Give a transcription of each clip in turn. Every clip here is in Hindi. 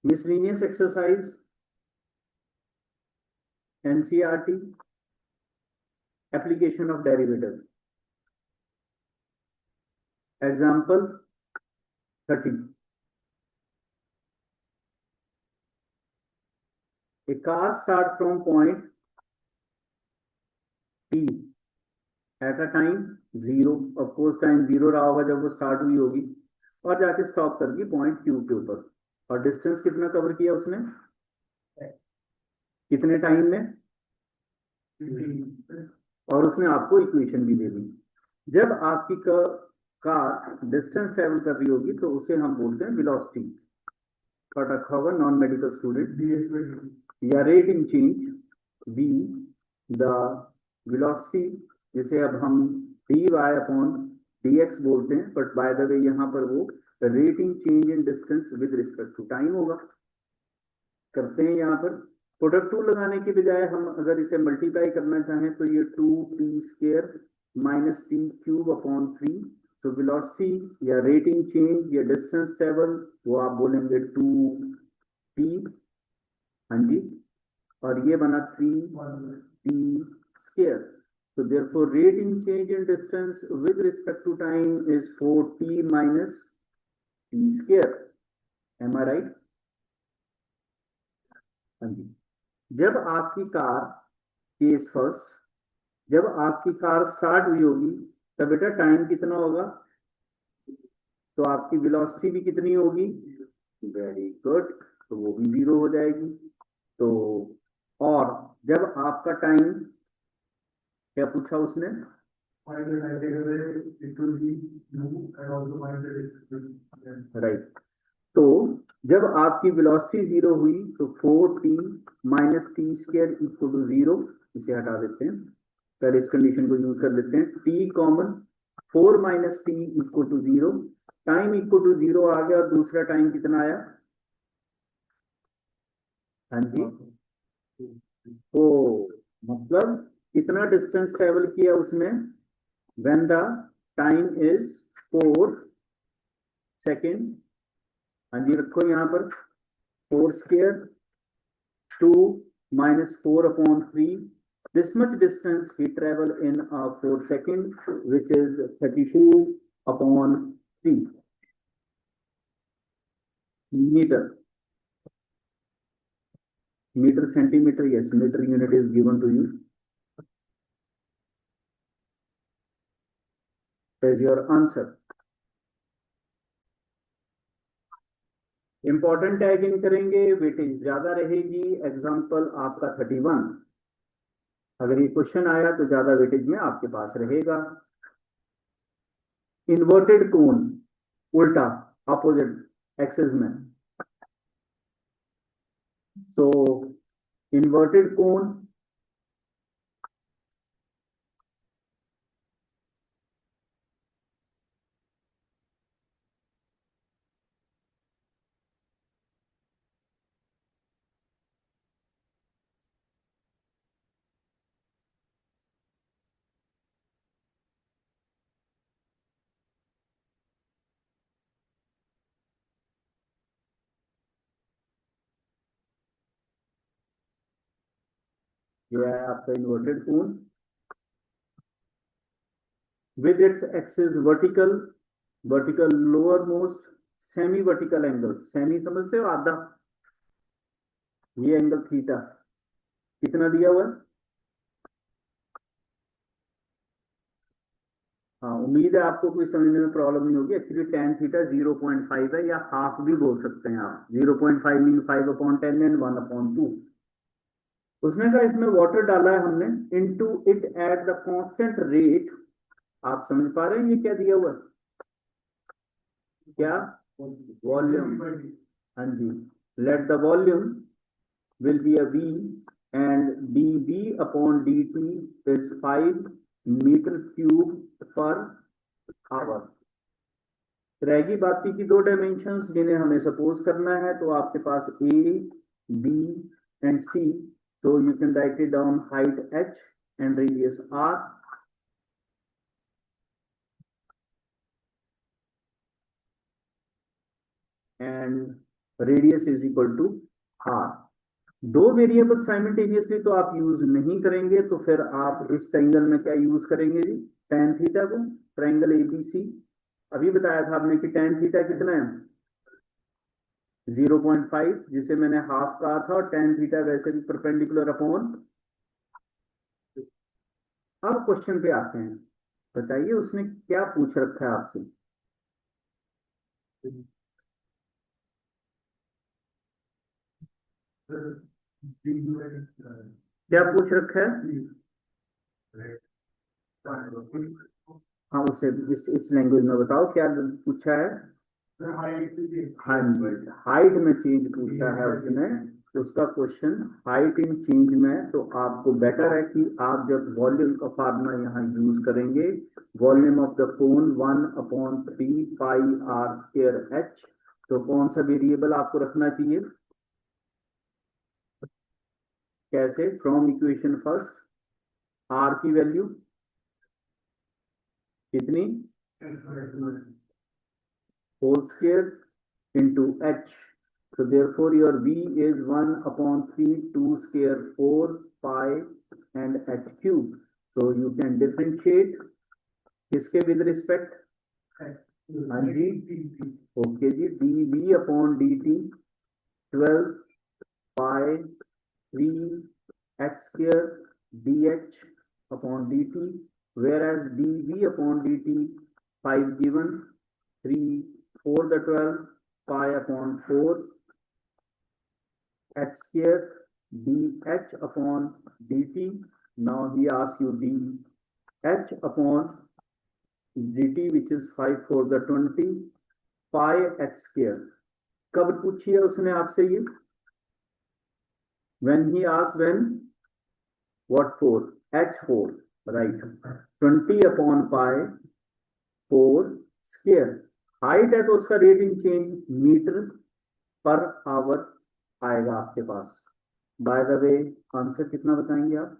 miscellaneous exercise, NCERT, application of derivative. Example 30. A car starts from point P at a time 0. Of course time 0 रहा होगा जब वो स्टार्ट हुई होगी, और जाके स्टॉप कर गई पॉइंट Q के ऊपर। और डिस्टेंस कितना कवर किया उसने, कितने टाइम में, और उसने आपको इक्वेशन भी दे दी। जब आपकी कार डिस्टेंस ट्रेवल कर रही होगी तो उसे हम बोलते हैं वेलोसिटी। पढ़ रखा होगा नॉन मेडिकल स्टूडेंट, या rating change v the velocity, जिसे अब हम dy अपॉन dx बोलते हैं, बट बाय द वे यहाँ पर वो rating change in distance with respect to time होगा। करते हैं यहाँ पर प्रोडक्ट टू लगाने के बजाय हम अगर इसे मल्टीप्लाई करना चाहें तो ये 2t² minus T cube upon 3। तो वेलोसिटी या रेटिंग चेंज या डिस्टेंस ट्रेवल वो आप बोलेंगे 2t, हाँ जी, और ये बना 3t²। So therefore rating change in distance with respect to time is 4t minus t²। Am I right? हाँ जी। जब आपकी कार, केस फर्स्ट, जब आपकी कार स्टार्ट हुई होगी तब बेटा टाइम कितना होगा, तो आपकी वेलोसिटी भी कितनी होगी, वेरी गुड, तो वो भी 0 हो जाएगी। तो और जब आपका टाइम, क्या पूछा उसने, राइट, तो जब आपकी वेलोसिटी 0 हुई तो 4t minus t² equal to 0। इसे हटा देते हैं, पहले इस कंडीशन को यूज कर लेते हैं, t common, 4 minus t equal to 0, time equal to 0 आ गया, और दूसरा टाइम कितना आया, हाँ जी, तो मतलब कितना डिस्टेंस ट्रेवल किया उसने, when the time is 4 second, हाँ जी रखो यहाँ पर 4² 2 minus 4 upon 3, this much distance he travel in 4 seconds, which is 32 upon 3 meter. Meter, centimeter, yes, meter unit is given to you as your answer. Important tag in करेंगे, वेटेज ज्यादा रहेगी। एग्जांपल आपका 31, अगर ये क्वेश्चन आया तो ज्यादा वेटेज में आपके पास रहेगा। इन्वर्टेड कोन, उल्टा, अपोजिट एक्सिस में, सो इन्वर्टेड कोन, ये है आपका inverted cone with its axis vertical, vertical lower most, semi vertical angle, semi समझते हो, आधा, ये एंगल थीटा कितना दिया हुआ है, हाँ उम्मीद है आपको कोई समझने में प्रॉब्लम नहीं होगी। एक्चुअली tan थीटा 0.5 है, या हाफ भी बोल सकते हैं आप, 0.5 मीन 5/10 एंड 1/2। उसने कहा इसमें वाटर डाला है हमने, into it at the constant rate, आप समझ पा रहे हैं ये क्या दिया हुआ है, क्या, वॉल्यूम, हाँ जी, let the volume will be a V and dV upon dt is 5 meter cube per hour। रहेगी बाकी की दो डायमेंशंस जिन्हें हमें सपोज करना है, तो आपके पास A, B and C, so you can write it down, height h and radius r, and radius is equal to r. दो वेरिएबल साइमल्टेनियसली तो आप यूज नहीं करेंगे, तो फिर आप इस ट्रायंगल में क्या यूज करेंगे जी, tan थीटा को, ट्रायंगल एबीसी। अभी बताया था आपने कि tan थीटा कितना है, 0.5, जिसे मैंने हाफ कहा था, और tan थीटा वैसे भी परपेंडिकुलर अपॉन। अब क्वेश्चन पे आते हैं, बताइए उसने क्या पूछ रखा है आपसे। क्या पूछ रखा है, हाँ उसे इस लैंग्वेज में बताओ क्या पूछा है। हाँ जी, हाइट में चेंज पूछा है उसने, उसका क्वेश्चन हाइट इन चेंज में। तो आपको बेटर है कि आप जब वॉल्यूम का फार्मूला यहाँ यूज करेंगे, volume of the cone 1/3 pi r square h, तो कौन सा वेरिएबल आपको रखना चाहिए, कैसे, फ्रॉम इक्वेशन फर्स्ट, आर की वैल्यू कितनी, whole square into h. So therefore your v is 1/3 2 square 4 pi and h cube. So you can differentiate किसके with respect, हाँ जी, okay ji, dv upon dt 12 pi 3 h square dh upon dt, whereas dv upon dt 5 given, 3 4 the 12 pi upon 4 h square dh upon dt. Now he asks you dh upon dt, which is 5 for the 20 pi h square. कब पूछी है उसने आपसे ये, when he asked, when, what for, h4, right, 20 upon pi 4 square, height है तो उसका rate in change metre per hour आएगा आपके पास। बाय द वे आंसर कितना बताएंगे आप,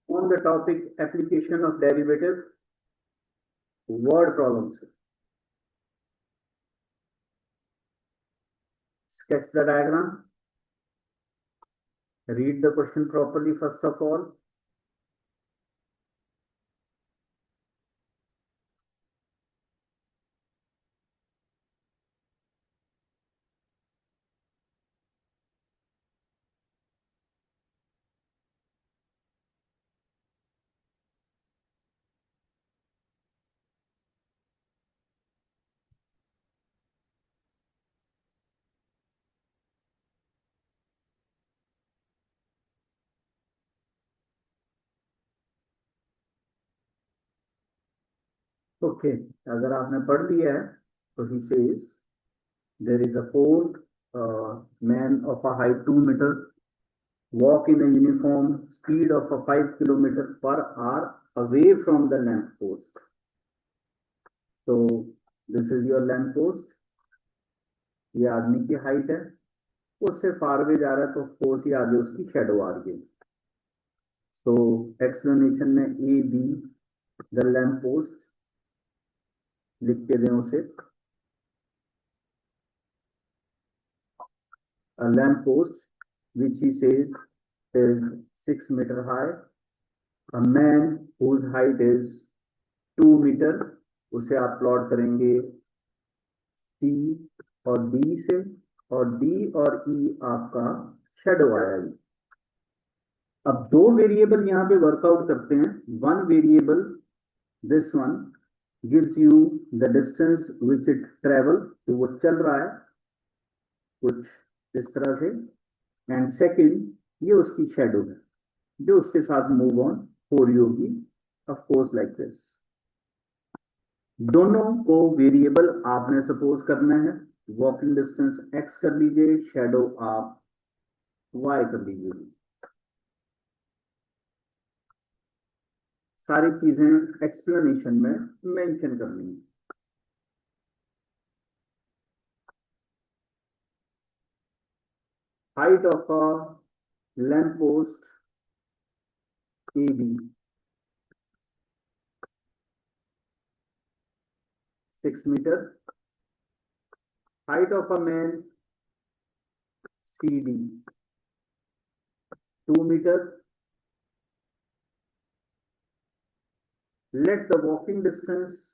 on the topic application of derivative word problems. Sketch the diagram, read the question properly first of all. Okay, अगर आपने पढ़ लिया है तो he says there is a old man of a height 2 meter walk in a uniform speed of a 5 kilometer per hour away from the lamp post. So this is your lamp post, ये आदमी की हाइट है, उससे फार वे जा रहा है तो फोर्स ही आगे उसकी शेडो आ रही है। So explanation में A be the lamp post लिख के दें उसे, a lamp post which he says is 6 meter high, a man whose height is 2 meter, उसे आप प्लॉट करेंगे C और D से, और D और E आपका शेडो आया। अब दो वेरिएबल यहाँ पे वर्कआउट करते हैं, one variable this one gives you the distance which it travel, तो वो चल रहा है कुछ इस तरह से, एंड सेकंड ये उसकी शेडो है जो उसके साथ मूव ऑन हो रही होगी, ऑफ कोर्स लाइक दिस। दोनों को वेरिएबल आपने सपोज करना है, वॉकिंग डिस्टेंस x कर लीजिए, शेडो आप y कर लीजिए, सारी चीजें एक्सप्लेनेशन में मेंशन करनी है। height of a lamp post AB 6 meter, height of a man CD 2 meter. Let the walking distance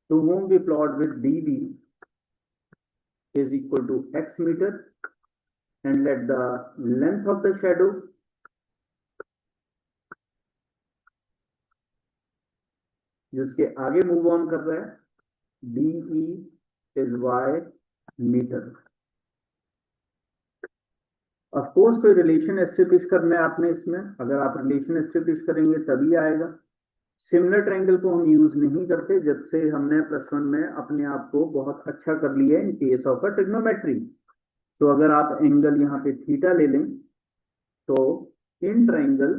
to whom we plot with DB is equal to x meter, and let the length of the shadow जिसके आगे मूव ऑन कर रहा है DE is y metre. Of course कोई रिलेशन एस्टेब्लिश करना है आपने इसमें, अगर आप रिलेशन एस्टेब्लिश करेंगे तभी आएगा. सिमिलर ट्रायंगल को हम यूज नहीं करते जब से हमने +1 में अपने आप को बहुत अच्छा कर लिया in case of a trigonometry. तो अगर आप एंगल यहाँ पे थीटा ले लें तो इन ट्रायंगल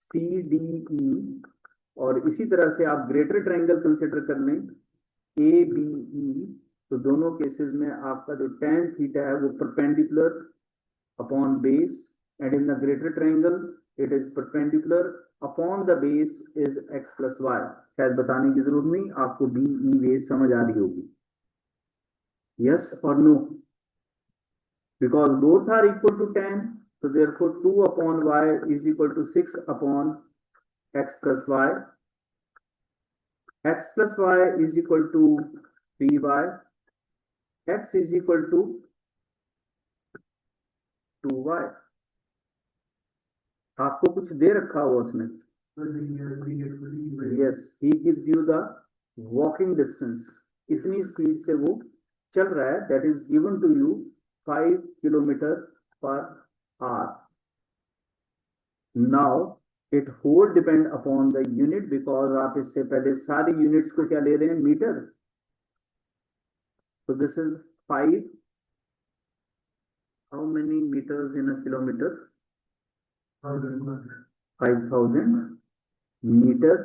CDE, और इसी तरह से आप ग्रेटर ट्रायंगल कंसिडर कर लें ABE, तो दोनों केसेस में आपका जो tan थीटा है वो perpendicular upon base, and in the greater triangle it is perpendicular upon the base is x plus y. शायद बताने की जरूरत नहीं, आपको BE बेस समझ आ रही होगी. यस और no? Because both are equal to tan, so therefore 2 upon y is equal to 6 upon x plus y. X plus y is equal to 3y. X is equal to 2y. आपको कुछ दे रखा हुआ उसमें. Yes, he gives you the walking distance. इतनी स्पीड से वो चल रहा है, that is given to you 5 kilometre per hour. Now it whole depend upon the unit, because आप इससे पहले सारी यूनिट्स को क्या ले रहे हैं, metre. So this is 5. How many meters in a kilometer? 5,000 meters,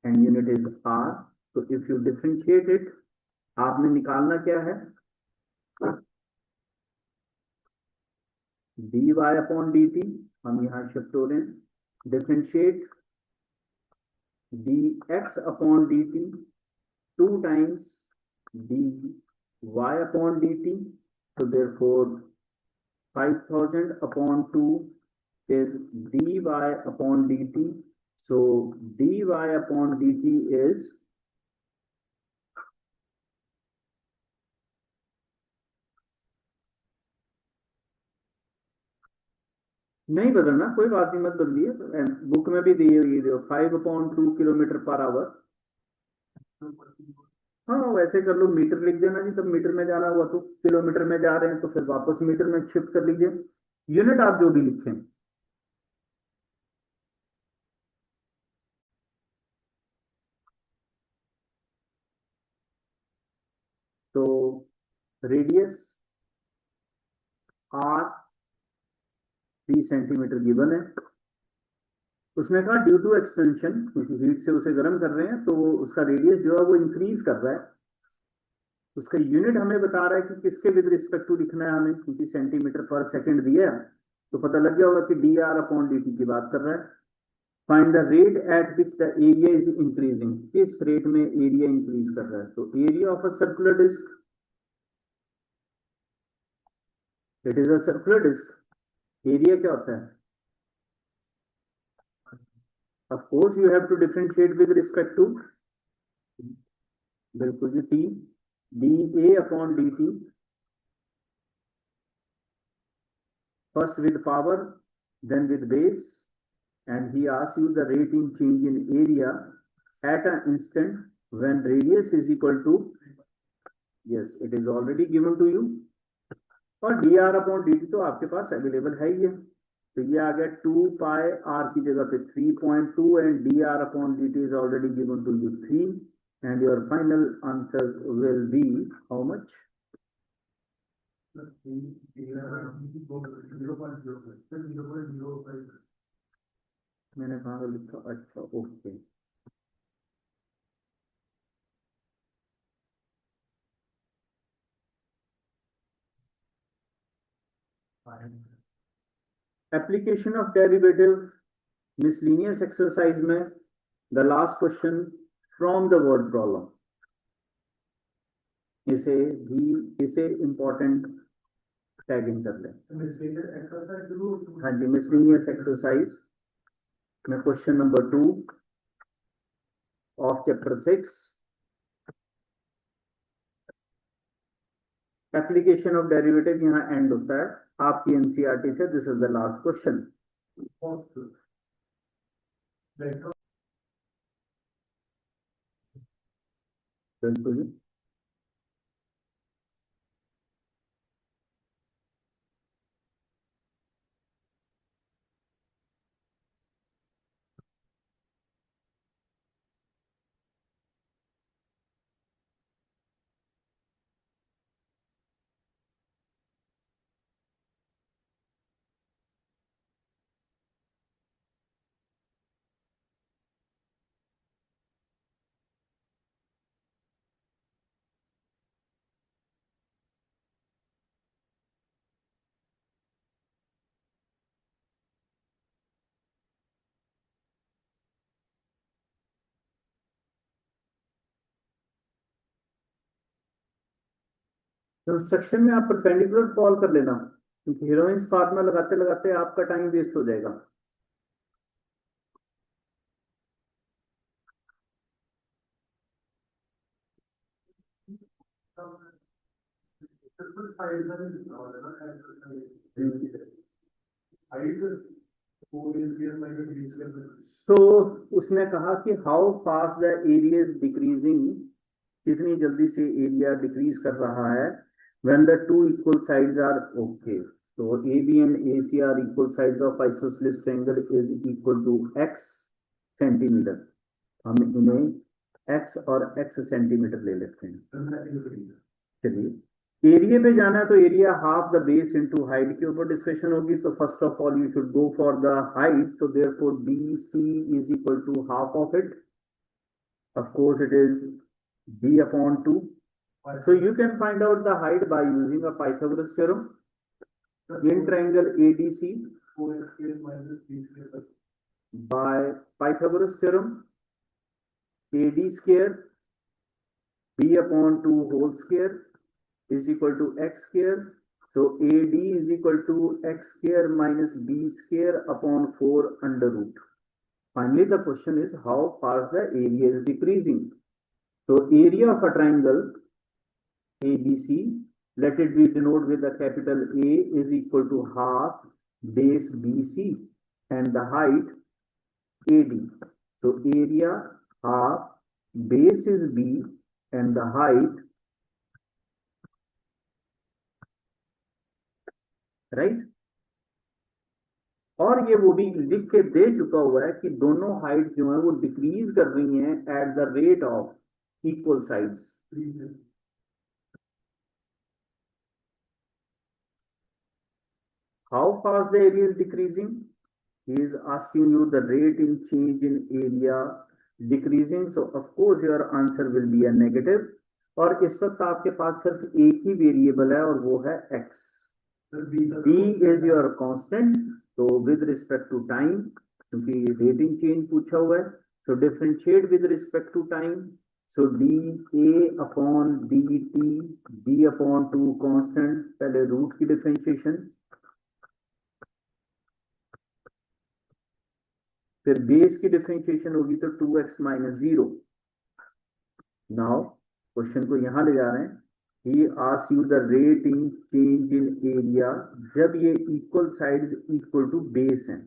and unit is r. So if you differentiate it, आपने निकालना क्या है, dy upon dt. हम यहाँ शिफ्ट हो रहे हैं. Differentiate dx upon dt 2 times dy upon dt. So therefore 5,000 upon 2 is dy upon dt. So dy upon dt is नहीं बदलना, कोई बात नहीं, मत बदलिए. बुक में भी दी हुई है 5/2 किलोमीटर पर आवर. हाँ वैसे कर लो, मीटर लिख देना जी, तब मीटर में जाना हुआ तो किलोमीटर में जा रहे हैं तो फिर वापस मीटर में शिफ्ट कर लीजिए. यूनिट आप जो भी लिखें. तो रेडियस r 3 सेंटीमीटर गिवन है. उसने कहा ड्यू टू एक्सपेंशन, क्योंकि हीट से उसे गर्म कर रहे हैं तो उसका रेडियस जो है वो इंक्रीज कर रहा है. उसका यूनिट हमें बता रहा है कि किसके विद रिस्पेक्ट टू लिखना है हमें, क्योंकि सेंटीमीटर पर सेकंड दिया है तो पता लग गया होगा कि dr अपॉन dt की बात कर रहा है. Find the rate at which the area is increasing. किस रेट में एरिया इंक्रीज कर रहा है. तो area of a circular disc, it is a circular disc. Area क्या होता है, of course you have to differentiate with respect to, बिल्कुल जी, t dA upon dt. First with power, then with base, and he asks you the rate in change in area at an instant when radius is equal to, yes, it is already given to you. और dr upon dt तो आपके पास अवेलेबल है ही है. तो ये आ गया 2 pi r की जगह पे 3.2, and dr upon dt is already given to you 3, and your final answer will be how much? मैंने कहा लिखा, अच्छा okay. Application of derivatives miscellaneous exercise में the last question from the word problem, इसे इंपॉर्टेंट टैगिंग कर लें। हाँ जी, मिसलिनियस एक्सरसाइज में question number 2 of chapter 6, application of derivative यहाँ एंड होता है आपकी एनसीईआरटी से। This is the last question. बिल्कुल। कंस्ट्रक्शन में आप परपेंडिकुलर फॉल कर लेना, क्योंकि हीरोइंस फार्मूला लगाते लगाते आपका टाइम वेस्ट हो जाएगा। तो उसने कहा कि how fast the area is decreasing, कितनी जल्दी से एरिया डिक्रीज कर रहा है when the two equal sides are okay. तो A B and A C are equal sides of isosceles triangle is equal to x centimetre. हम इन्हें x और x सेंटीमीटर ले लेते हैं। चलिए, एरिया पे जाना है तो area half the base into height के ऊपर डिस्कशन होगी। तो first of all you should go for the height, so therefore BC is equal to half of it, of course it is b upon 2. So you can find out the height by using a Pythagoras theorem in triangle ADC by Pythagoras theorem. AD square b upon 2 whole square is equal to x square. So AD is equal to x square minus b square upon 4 under root. Finally, the question is how fast the area is decreasing. So area of a triangle ABC, let it be denoted with the capital A, is equal to half base BC and the height AD. So area half base is B and the height, right? और ये वो भी लिख के दे चुका हुआ है कि दोनों हाइट जो है वो डिक्रीज कर रही हैं at the rate of equal sides. How fast the area is decreasing? He is asking you the rate in change in area decreasing. So of course your answer will be a negative. और इस वक्त आपके पास सिर्फ एक ही वेरिएबल है और वो है x. B is your constant. तो with respect to time, क्योंकि रेटिंग चेंज पूछा हुआ है, so differentiate with respect to time. So dA upon dt, b upon 2 constant, पहले रूट की डिफरेंशिएशन, फिर बेस की डिफरेंशिएशन होगी तो 2x minus 0. नाउ क्वेश्चन को यहां ले जा रहे हैं। He asks you the rate in change in area जब ये equal sides equal to base हैं।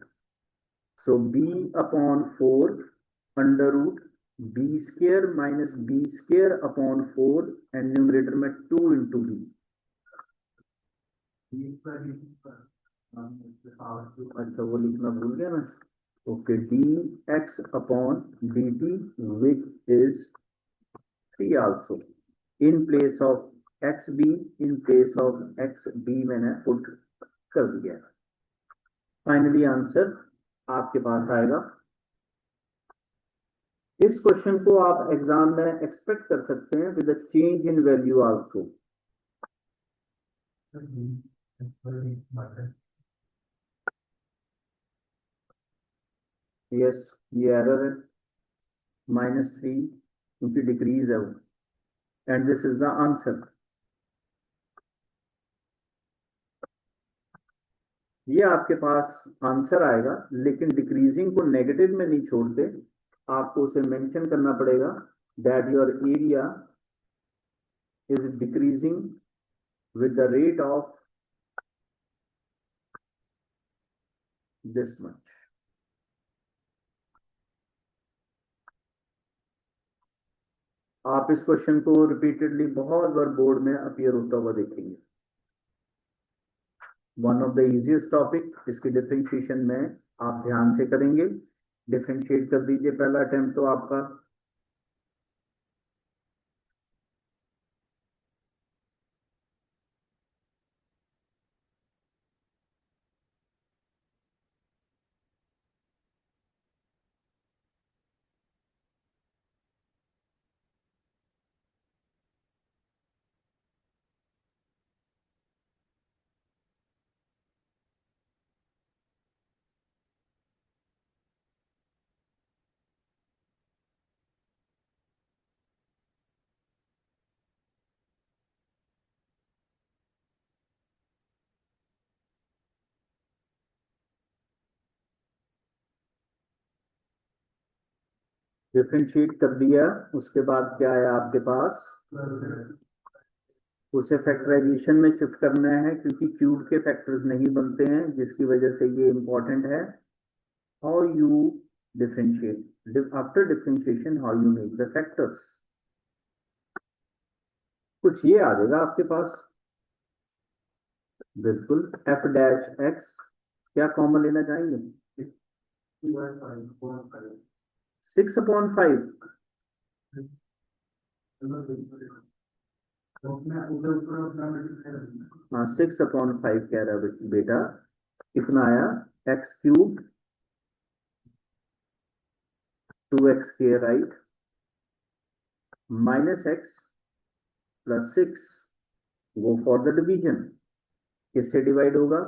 So b upon 4 under root b square minus b square upon 4 and numerator में 2 into b। अच्छा वो लिखना भूल गया ना। Okay, dx upon dt which is 3 also in place of xb, in place of xb मैंने पुट कर दिया। फाइनली आंसर आपके पास आएगा। इस क्वेश्चन को आप एग्जाम में एक्सपेक्ट कर सकते हैं with a change in value also. Yes, ये एरर है, -3 क्योंकि डिक्रीज है वो, and this is the answer. ये आपके पास आंसर आएगा, लेकिन डिक्रीजिंग को नेगेटिव में नहीं छोड़ते, आपको उसे मेंशन करना पड़ेगा that your area is decreasing with the rate of this much। आप इस क्वेश्चन को रिपीटेडली बहुत बार बोर्ड में अपीयर होता हुआ देखेंगे। One of the easiest topic, इसकी डिफरेंशिएशन में आप ध्यान से करेंगे। डिफरेंशिएट कर दीजिए, पहला अटेम्प्ट तो आपका। डिफरेंशिएट कर दिया, उसके बाद क्या है आपके पास, उसे फैक्टराइजेशन में शिफ्ट करना है, क्योंकि क्यूब के फैक्टर्स नहीं बनते हैं, जिसकी वजह से ये इंपॉर्टेंट है। How you differentiate after differentiation, how you make the factors. कुछ ये आ जाएगा आपके पास, बिल्कुल। एफ डैश एक्स, क्या कॉमन लेना चाहेंगे? 6/5। हाँ, 6/5 कह रहा है बेटा। कितना आया? x³ 2x², right, -x + 6 go for the division. किससे डिवाइड होगा?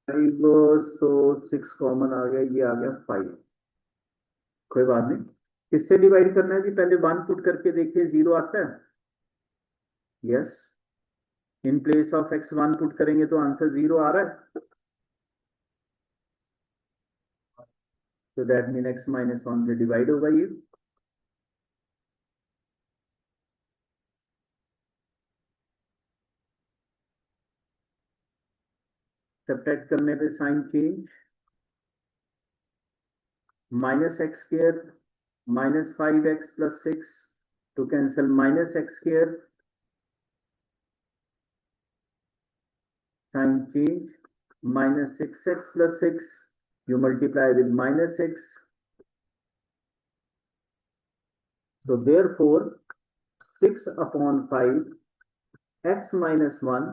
5, तो 6 कॉमन आ गया, ये आ गया 5। कोई बात नहीं। किससे डिवाइड करना है जी? पहले 1 पुट करके देखिए, 0 आता है। Yes, in place of x 1 put करेंगे तो आंसर 0 आ रहा है। तो दैट मीन x - 1 से डिवाइड होगा ये। सब्ट्रैक्ट करने पे sign change, -x² -5x + 6 to cancel -x², sign change, -6x + 6 you multiply with -6, so therefore 6/5 x - 1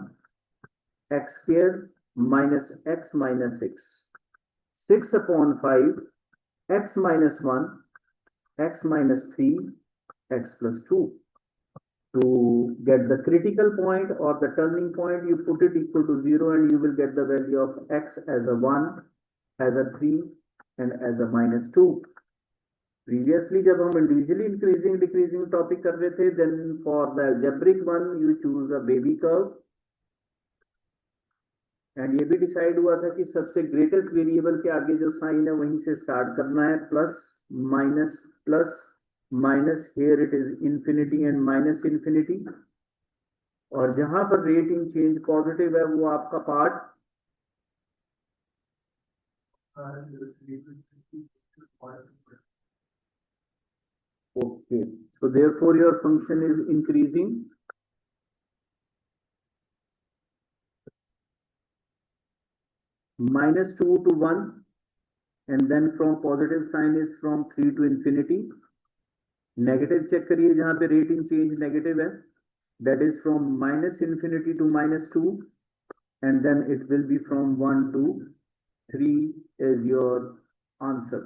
x² -x - 6, 6/5 x - 1 x - 3 x + 2. To get the critical point or the turning point, you put it equal to 0 and you will get the value of x as a 1, as a 3 and as a -2. Previously जब हम individually increasing decreasing topic कर रहे थे, then for the algebraic one you choose a baby curve, and ये भी डिसाइड हुआ था कि सबसे ग्रेटेस्ट वेरिएबल के आगे जो साइन है वहीं से स्टार्ट करना है, plus minus, here it is infinity and minus infinity, और जहां पर रेट इन चेंज पॉजिटिव है वो आपका part okay. So therefore your function is increasing -2 to 1, and then from positive sign is from 3 to infinity। Negative check करिए, जहां पे रेट इन चेंज नेगेटिव है, that is from -infinity to -2, and then it will be from 1 to 3 is your answer।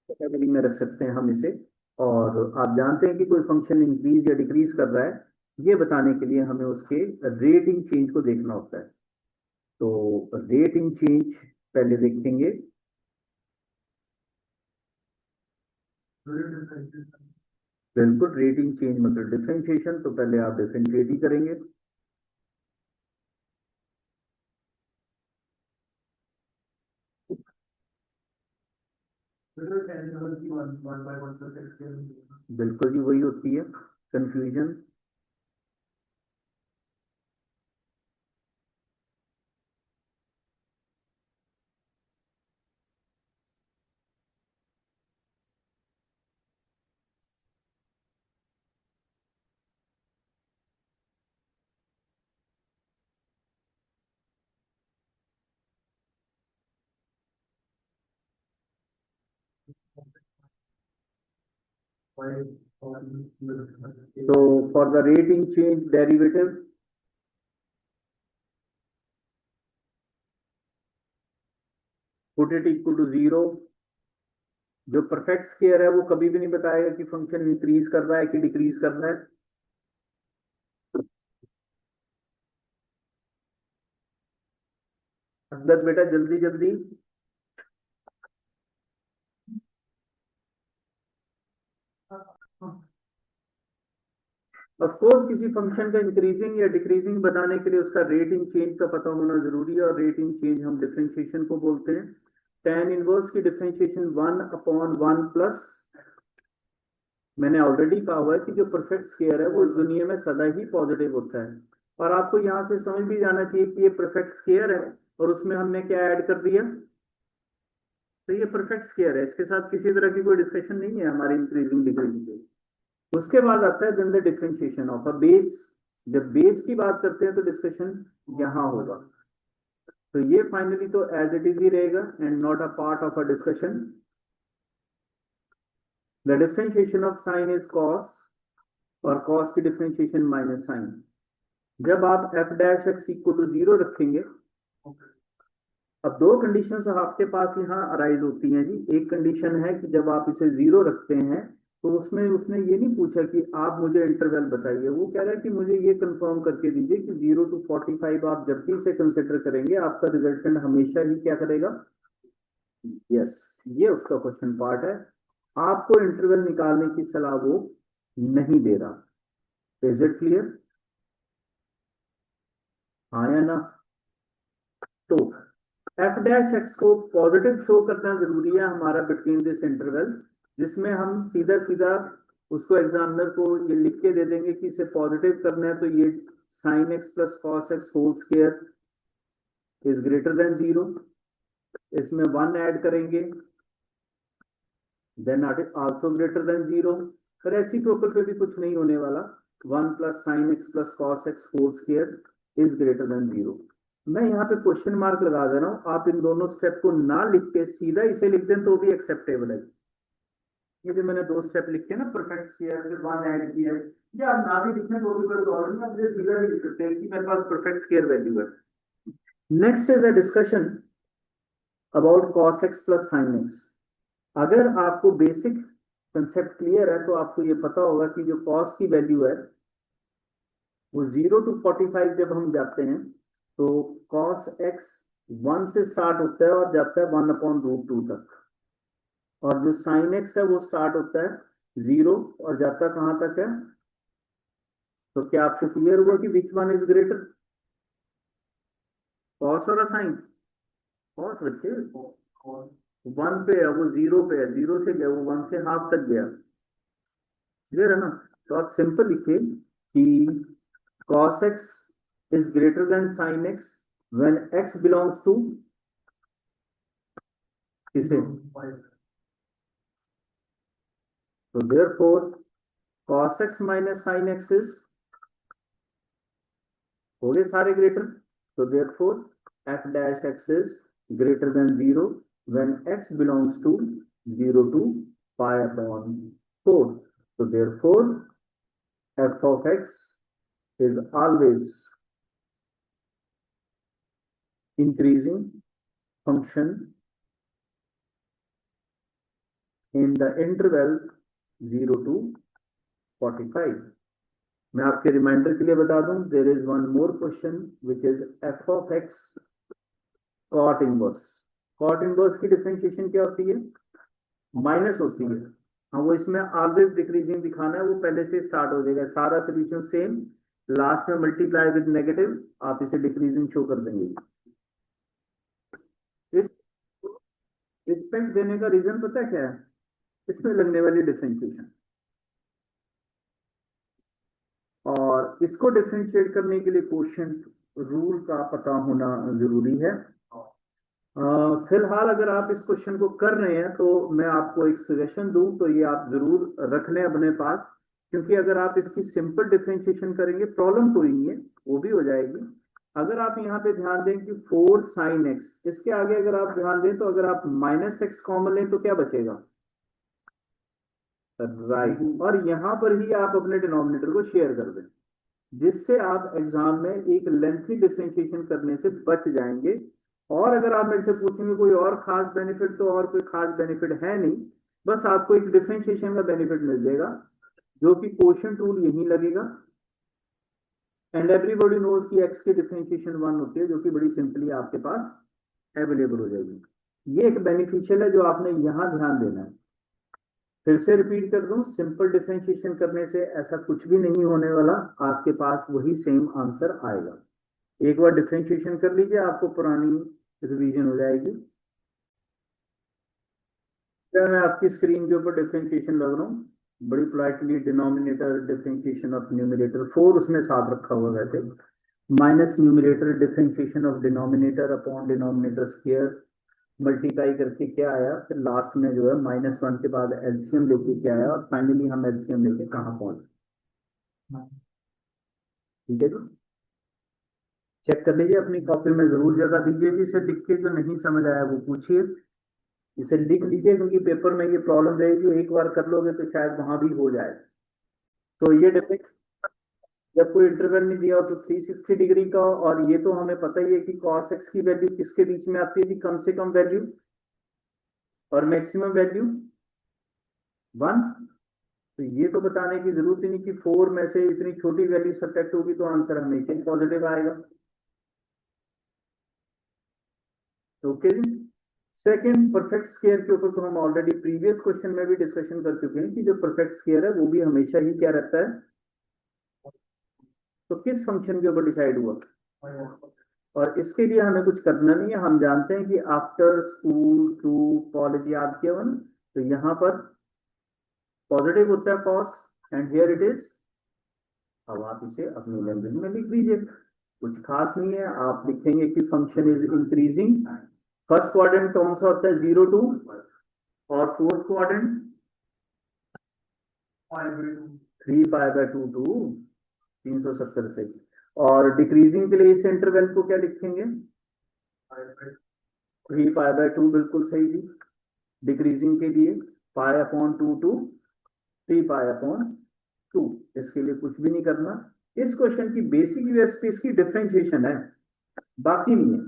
Category में रख सकते हैं हम इसे। और आप जानते हैं कि कोई फंक्शन इंक्रीज या डिक्रीज कर रहा है, ये बताने के लिए हमें उसके रेट इन चेंज को देखना होता है। तो रेट इन चेंज पहले देखेंगे। बिल्कुल, रेट इन चेंज मतलब डिफरेंशिएशन, तो पहले आप डिफरेंशिएट ही करेंगे। बिल्कुल जी, वही होती है कंफ्यूजन। तो for the rate in change derivative, put it equal to 0। जो परफेक्ट स्क्वायर है वो कभी भी नहीं बताएगा कि फंक्शन इंक्रीज कर रहा है कि डिक्रीज कर रहा है। असदत बेटा जल्दी जल्दी। ऑफ कोर्स किसी फंक्शन का इंक्रीजिंग या डिक्रीजिंग बनाने के लिए उसका रेट इन चेंज का पता होना जरूरी है, और रेट इन चेंज हम डिफरेंशिएशन को बोलते हैं। tan इनवर्स की डिफरेंशिएशन 1/1 प्लस, मैंने ऑलरेडी कहा हुआ है कि जो परफेक्ट स्क्वायर है वो इस दुनिया में सदा ही पॉजिटिव होता है। और आपको यहाँ से समझ भी जाना चाहिए कि ये परफेक्ट स्क्वायर है और उसमें हमने क्या ऐड कर दिया, तो ये परफेक्ट स्क्वायर है, इसके साथ किसी तरह की कोई डिस्कशन नहीं है हमारी इंक्रीजिंग डिक्रीजिंग। उसके बाद आता है then the differentiation of a base. जब बेस की बात करते हैं तो डिस्कशन यहाँ होगा। तो ये फाइनली तो एज इट इज ही रहेगा and not a part of a discussion. The differentiation of sine is cos, और कॉस की डिफरेंशिएशन माइनस साइन। जब आप f dash x equal to 0 रखेंगे, अब दो कंडीशंस आपके पास यहाँ अराइज होती हैं जी। एक कंडीशन है कि जब आप इसे 0 रखते हैं तो उसमें उसने ये नहीं पूछा कि आप मुझे इंटरवल बताइए, वो कह रहा है कि मुझे ये कंफर्म करके दीजिए कि 0 to 45 आप जब भी इसे कंसिडर करेंगे आपका रिजल्टेंट हमेशा ही क्या करेगा। यस, ये उसका क्वेश्चन पार्ट है। आपको इंटरवल निकालने की सलाह वो नहीं दे रहा। Is it clear? हाँ या ना? तो एफ डैश एक्स को पॉजिटिव शो करना जरूरी है हमारा बिटवीन दिस इंटरवल, जिसमें हम सीधा सीधा उसको एग्जामिनर को ये लिख के दे देंगे कि इसे पॉजिटिव करना है, तो ये sine x plus cos x whole square is greater than 0। इसमें 1 ऐड करेंगे, देन आल्सो ग्रेटर देन 0। पर ऐसी प्रॉपर पे भी कुछ नहीं होने वाला। 1 plus sine x plus cos x whole square is greater than 0। मैं यहाँ पे क्वेश्चन मार्क लगा दे रहा हूँ, आप इन दोनों स्टेप को ना लिख के सीधा इसे लिख दें तो भी एक्सेप्टेबल है। ये जो मैंने दो स्टेप लिखे ना, परफेक्ट स्क्वायर फिर 1 ऐड किया है, या आप ना भी लिखने तो भी कोई प्रॉब्लम नहीं, आप इसे सीधा भी लिख सकते हैं कि मेरे पास परफेक्ट स्क्वायर वैल्यू है। Next is a discussion about cos x plus sin x। अगर आपको बेसिक कंसेप्ट क्लियर है तो आपको ये पता होगा कि जो cos की वैल्यू है वो 0 to 45 जब हम जाते हैं तो cos x 1 से स्टार्ट होता है और जाता है 1/√2 तक, और जो sin x है वो स्टार्ट होता है 0 और जाता कहां तक है। तो क्या आपको क्लियर हुआ कि which one is greater, cos और sin? cos बच्चे 1 पे है, वो 0 पे है, 0 से गया वो 1 से हाफ तक गया। क्लियर है ना? तो आप सिंपल लिखिए कि cos x is greater than sin x when x belongs to किसे? तो therefore cos x minus sin x is, हो गए सारे ग्रेटर। तो therefore f dash x is greater than 0 when x belongs to 0 to pi upon 4। so therefore f of x is always increasing function in the interval 0 to 45। मैं आपके रिमाइंडर के लिए बता दूं, there is one more question which is f of x cot inverse. Cot inverse की डिफरेंशिएशन क्या होती है? माइनस होती है। हाँ, वो इसमें ऑलवेज डिक्रीजिंग दिखाना है, वो पहले से स्टार्ट हो जाएगा। सारा सोल्यूशन सेम, लास्ट में मल्टीप्लाई विद नेगेटिव, आप इसे डिक्रीजिंग शो कर देंगे। इस रिस्पेक्ट देने का रीजन पता है क्या है? इसमें लगने वाली डिफरेंशिएशन, और इसको डिफरेंशिएट करने के लिए क्वोशिएंट रूल का पता होना जरूरी है। फिलहाल अगर आप इस क्वेश्चन को कर रहे हैं तो मैं आपको एक सजेशन दूं तो ये आप जरूर रख लें अपने पास, क्योंकि अगर आप इसकी सिंपल डिफरेंशिएशन करेंगे प्रॉब्लम कोई नहीं है, वो भी हो जाएगी। अगर आप यहाँ पे ध्यान दें कि 4 sin x, इसके आगे अगर आप ध्यान दें तो अगर आप माइनस एक्स कॉमन लें तो क्या बचेगा? राइट, और यहाँ पर ही आप अपने डिनोमिनेटर को शेयर कर दें, जिससे आप एग्जाम में एक लेंथी डिफरेंशिएशन करने से बच जाएंगे। और अगर आप मेरे से पूछेंगे कोई और खास बेनिफिट, तो और कोई खास बेनिफिट है नहीं, बस आपको एक डिफरेंशिएशन का बेनिफिट मिल जाएगा, जो कि क्वोशिएंट रूल यही लगेगा। एंड एवरीबॉडी नोज कि एक्स की डिफरेंशिएशन 1 होती है, जो कि बड़ी सिंपली आपके पास अवेलेबल हो जाएगी। ये एक बेनिफिशियल है जो आपने यहां ध्यान देना है। फिर से रिपीट कर दूं, सिंपल डिफरेंशिएशन करने से ऐसा कुछ भी नहीं होने वाला, आपके पास वही सेम आंसर आएगा। एक बार डिफरेंशिएशन कर लीजिए, आपको पुरानी रिवीजन हो जाएगी। क्या मैं आपकी स्क्रीन के ऊपर डिफरेंशिएशन लग रहा हूँ? बड़ी politely denominator differentiation of numerator 4 उसने साथ रखा हुआ वैसे, minus numerator differentiation of denominator upon denominator square, multiply करके क्या आया, फिर लास्ट में जो है -1 के बाद एलसीएम लेके क्या आया, और फाइनली हम एलसीएम लेके कहाँ पहुंचे। ठीक है जी, चेक कर लीजिए अपनी कॉपी में, जरूर जगह दीजिए कि इसे लिख के जो नहीं समझ आया वो पूछिए, इसे लिख लीजिए, क्योंकि पेपर में ये प्रॉब्लम रहेगी, एक बार कर लोगे तो शायद वहां भी हो जाए। तो ये डिफरेंस, जब कोई इंटरवल नहीं दिया हो तो 360 डिग्री का, और ये तो हमें पता ही है कि cos x की वैल्यू किसके बीच में आती है जी? कम से कम वैल्यू और मैक्सिमम वैल्यू 1। तो ये तो बताने की जरूरत ही नहीं कि 4 में से इतनी छोटी वैल्यू सब्ट्रैक्ट होगी तो आंसर हमेशा ही पॉजिटिव आएगा। ओके जी। सेकंड, परफेक्ट स्क्वायर के ऊपर तो हम ऑलरेडी प्रीवियस क्वेश्चन में भी डिस्कशन कर चुके हैं कि जो परफेक्ट स्क्वायर है वो भी हमेशा ही क्या रहता है, तो किस फंक्शन के ऊपर डिसाइड हुआ। और इसके लिए हमें कुछ करना नहीं है, हम जानते हैं कि आफ्टर स्कूल टू कॉलेज, याद किया वन, तो यहाँ पर पॉजिटिव होता है cos, and here it is. अब आप इसे अपनी लैंग्वेज में लिख दीजिए, कुछ खास नहीं है। आप लिखेंगे कि function is increasing, first quadrant कौन सा होता है? 0 2, और फोर्थ क्वाड्रेंट 3π/2 टू 370 से। और डिक्रीजिंग के लिए इस इंटरवल को क्या लिखेंगे? 3π/2, बिल्कुल सही जी। डिक्रीजिंग के लिए π/2 टू 3π/2, इसके लिए कुछ भी नहीं करना। इस क्वेश्चन की बेसिक यूएसपी इसकी डिफरेंशिएशन है, बाकी नहीं है।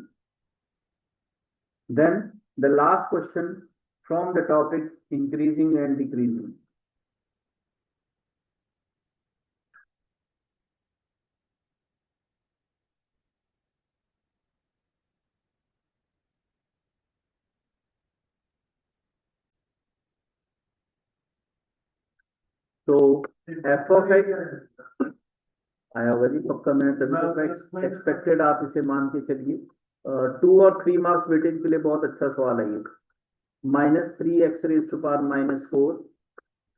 Then the last question from the topic increasing and decreasing. तो एफ ऑफ एक्स आया होगा जी पक्का, मैं तभी एक्सपेक्टेड, आप इसे मान के चलिए। 2 और 3 मार्क्स वेटेज के लिए बहुत अच्छा सवाल है ये। -3x⁻⁻4,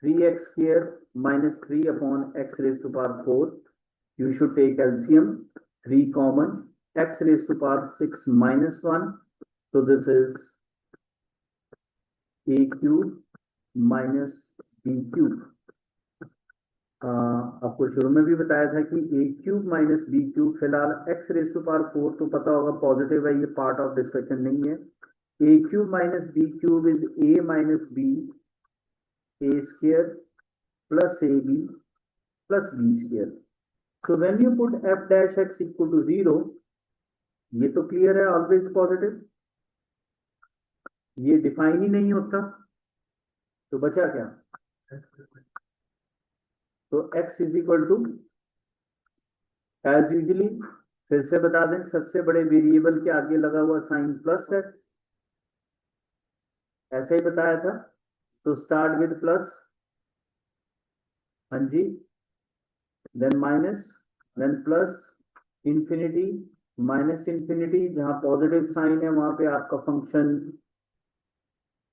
3x² -3/x⁴, you should take LCM, 3 common, x⁻6−1, so this is a³ -b³। आपको शुरू में भी बताया था कि a³ -b³, फिलहाल x⁴ तो पता होगा पॉजिटिव है, ये पार्ट ऑफ डिस्कशन नहीं है। a³ -b³ is a-b a² plus ab plus b²। So when you put f'(x) equal to 0, ये तो क्लियर है, ऑलवेज पॉजिटिव, ये डिफाइन ही नहीं होता, तो बचा क्या? तो x is equal to as usually, फिर से बता दें, सबसे बड़े वेरिएबल के आगे लगा हुआ साइन प्लस है, ऐसे ही बताया था। तो स्टार्ट विद प्लस, हाँ जी, then minus, then plus, infinity, minus infinity. जहां पॉजिटिव साइन है वहां पे आपका फंक्शन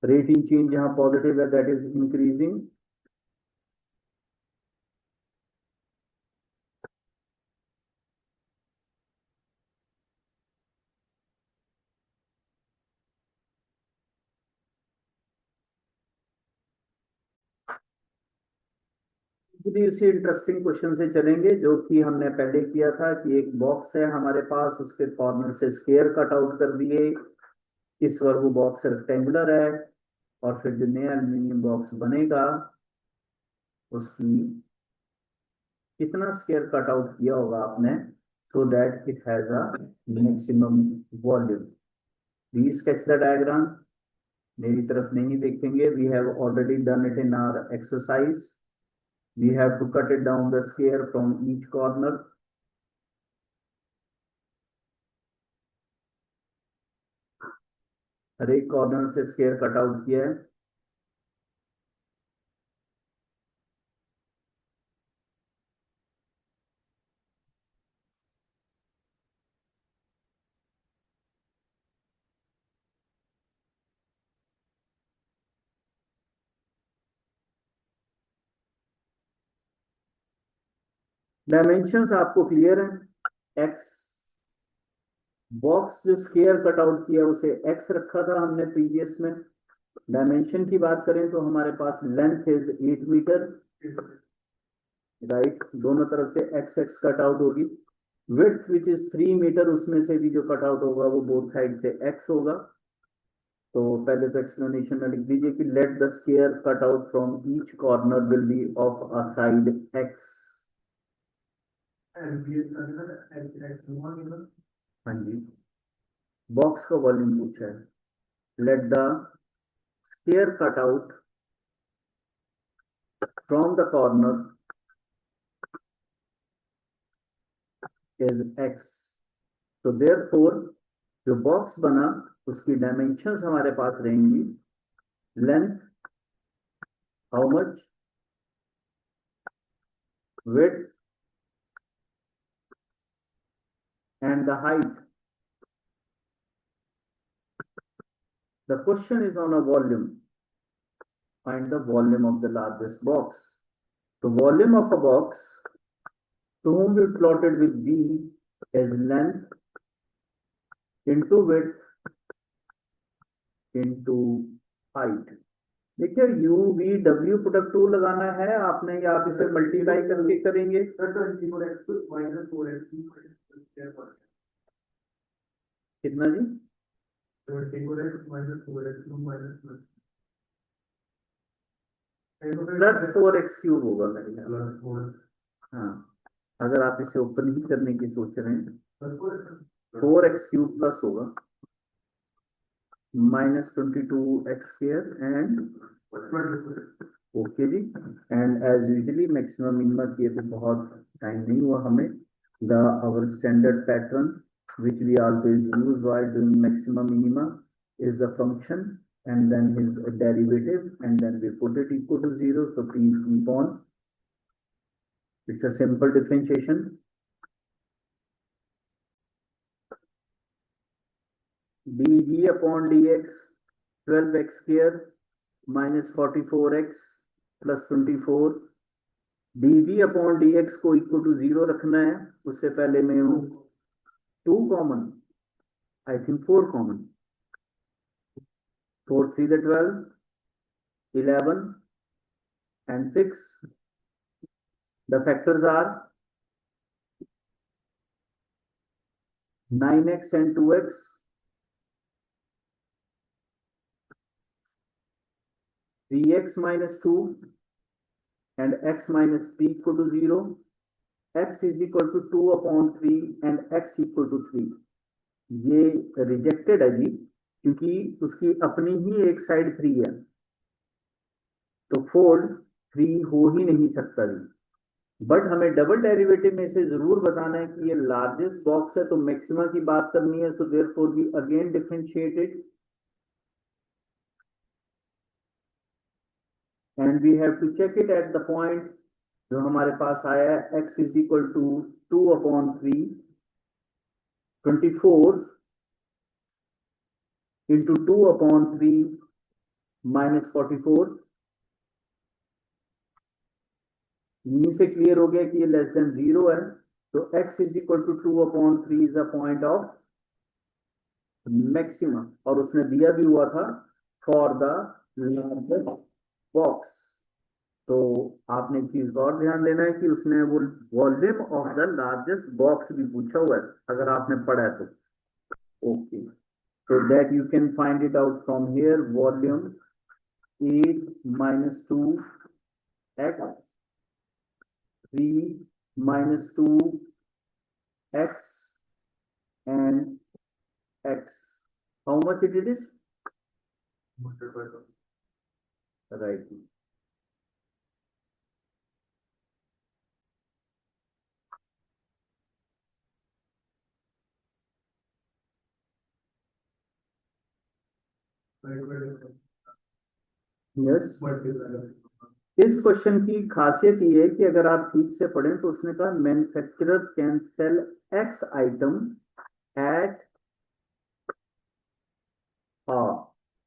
रेटिंग चेंज, जहां पॉजिटिव है दैट इज इंक्रीजिंग। उसी इंटरेस्टिंग क्वेश्चन से चलेंगे जो कि हमने पहले किया था कि एक बॉक्स है हमारे पास, उसके कॉर्नर से स्क्वायर कट आउट कर दिए, इस बार वो बॉक्स रेक्टेंगुलर है, और फिर जो नया एल्यूमिनियम बॉक्स बनेगा उसकी कितना स्क्वायर कट आउट किया होगा आपने, so that it has a maximum volume. Please sketch the diagram, मेरी तरफ नहीं देखेंगे, we have already done it in our exercise. We have to cut it down the square from each corner. हर एक कॉर्नर से स्क्वायर कट आउट किया है। डायमेंशंस आपको क्लियर है। एक्स बॉक्स जो स्क्वायर कट आउट किया उसे एक्स रखा था हमने प्रीवियस में। डायमेंशन की बात करें तो हमारे पास लेंथ इज 8 मीटर, राइट, दोनों तरफ से एक्स एक्स कट आउट होगी। विड्थ विच इज 3 मीटर, उसमें से भी जो कट आउट होगा वो बोथ साइड से एक्स होगा। तो पहले तो एक्सप्लेनेशन में लिख दीजिए कि let the square cut out from each corner will be of a side x. हाँ जी, बॉक्स का वॉल्यूम पूछा है। Let the square cut out from the corner is x. तो देयरफॉर जो बॉक्स बना उसकी डायमेंशंस हमारे पास रहेंगी, length how much, width and the height. The question is on a volume. Find the volume of the largest box. The volume of a box to whom we plotted with B is length into width into height. देखिए u v w प्रोडक्ट टू लगाना है आपने, या आप इसे मल्टीप्लाई करके करेंगे। कितना जी? प्लस 4x क्यूब होगा मेरे ख्याल। हाँ, अगर आप इसे ओपन ही करने की सोच रहे हैं 4x क्यूब प्लस होगा -22x² एंड ओके जी। And as usually maximum minima किए तो बहुत टाइम नहीं हुआ हमें। The our standard pattern which we always use while doing maximum minima is the function and then his derivative, and then we put it equal to 0. So please keep on. It's a simple differentiation. dv upon dx 12x square minus 44x plus 24। dv upon dx को इक्वल टू 0 रखना है। उससे पहले मैं 2 common, I think 4 common, 4 3 12, 11 and 6. The factors are 9x and 2x, 3x minus 2 and x minus 3 equal to 0, x is equal to 2 upon 3 and x equal to 3। ये रिजेक्टेड है जी, क्योंकि उसकी अपनी ही एक साइड 3 है। तो फोल्ड फ्री हो ही नहीं सकता जी। बट हमें डबल डेरिवेटिव में से जरूर बताना है कि ये लार्जेस्ट बॉक्स है तो मैक्सिमा की बात करनी है, so therefore we again differentiated and we have to check it at the point जो हमारे पास आया है x is equal to 2/3 24 into 2/3 minus 44। यहीं से क्लियर हो गया कि ये लेस देन 0 है, तो x is equal to 2/3 is a point of maximum, और उसने दिया भी हुआ था फॉर द लार्जेस्ट बॉक्स। तो आपने एक चीज का और ध्यान देना है कि उसने वो volume of the largest box भी पूछा हुआ है, अगर आपने पढ़ा है तो। Okay, so that you can find it out from here, volume 8 minus 2 x 3 minus 2 x and x. How much it is? Right. Yes. इस क्वेश्चन की खासियत ये है कि अगर आप ठीक से पढ़ें तो उसने कहा manufacturer can sell x item at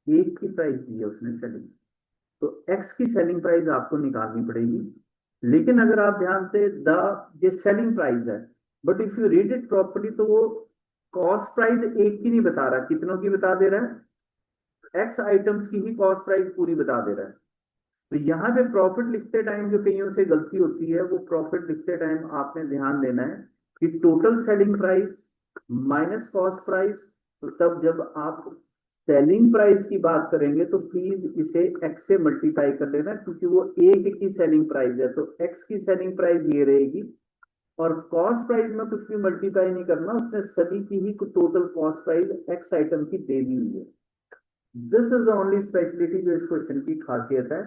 एक की प्राइस दी है उसने सेलिंग, तो एक्स की सेलिंग प्राइस आपको निकालनी पड़ेगी। लेकिन अगर आप ध्यान से ये सेलिंग प्राइस है, but if you read it properly तो वो कॉस्ट प्राइस एक की नहीं बता रहा, कितनों की बता दे रहा है, एक्स आइटम्स की ही कॉस्ट प्राइस पूरी बता दे रहा है। तो यहाँ पे प्रॉफिट लिखते टाइम जो कईयों से गलती होती है, वो प्रॉफिट लिखते टाइम आपने ध्यान देना है कि total selling price minus cost price. तो तब जब आप सेलिंग प्राइस की बात करेंगे तो प्लीज इसे एक्स से मल्टीप्लाई कर लेना, क्योंकि वो एक की सेलिंग प्राइस है, तो एक्स की सेलिंग प्राइस ये रहेगी, और कॉस्ट प्राइस में कुछ भी मल्टीप्लाई नहीं करना, उसने सभी की ही total cost price x item की दे दी हुई है। This is the only speciality जो इस क्वेश्चन की खासियत है।